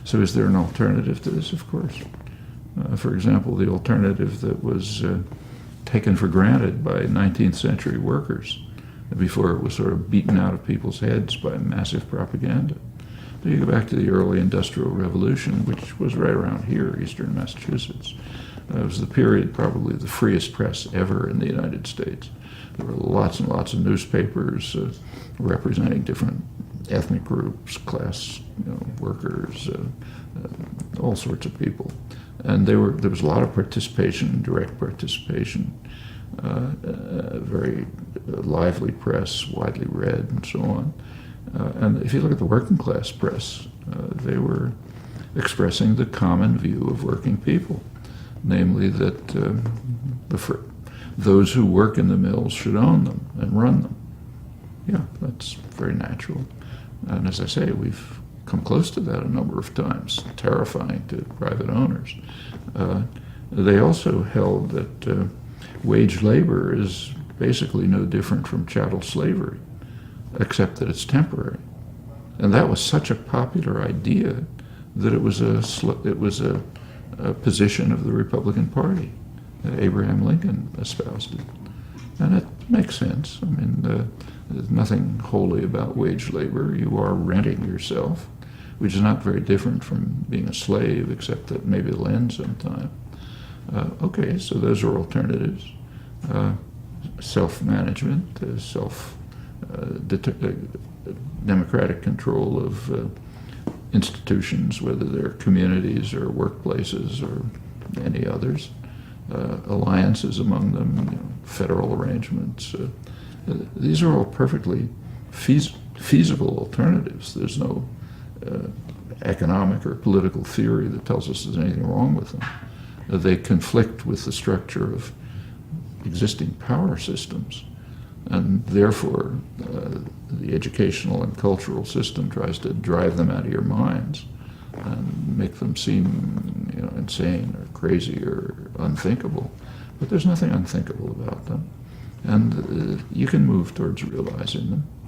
So is there an alternative to this? Of course. For example, the alternative that was taken for granted by 19th-century workers before it was sort of beaten out of people's heads by massive propaganda. So you go back to the early Industrial Revolution, which was right around here, eastern Massachusetts. It was the period, probably the freest press ever in the United States. There were lots and lots of newspapers representing different ethnic groups, class, workers, all sorts of people. And there was a lot of participation, direct participation, very lively press, widely read, and so on. And if you look at the working class press, they were expressing the common view of working people, namely that those who work in the mills should own them and run them. Yeah, that's very natural. And as I say, we've come close to that a number of times, terrifying to private owners. They also held that wage labor is basically no different from chattel slavery, except that it's temporary. And that was such a popular idea that it was a position of the Republican Party. Abraham Lincoln espoused it. And it makes sense. I mean, there's nothing holy about wage labor. You are renting yourself, which is not very different from being a slave, except that maybe it'll end sometime. Okay, so those are alternatives. Self-management, democratic control of institutions, whether they're communities or workplaces or any others, alliances among them, federal arrangements. These are all perfectly feasible alternatives. There's no economic or political theory that tells us there's anything wrong with them. They conflict with the structure of existing power systems, and therefore the educational and cultural system tries to drive them out of your minds and make them seem insane or crazy or unthinkable. But there's nothing unthinkable about them, and you can move towards realizing them.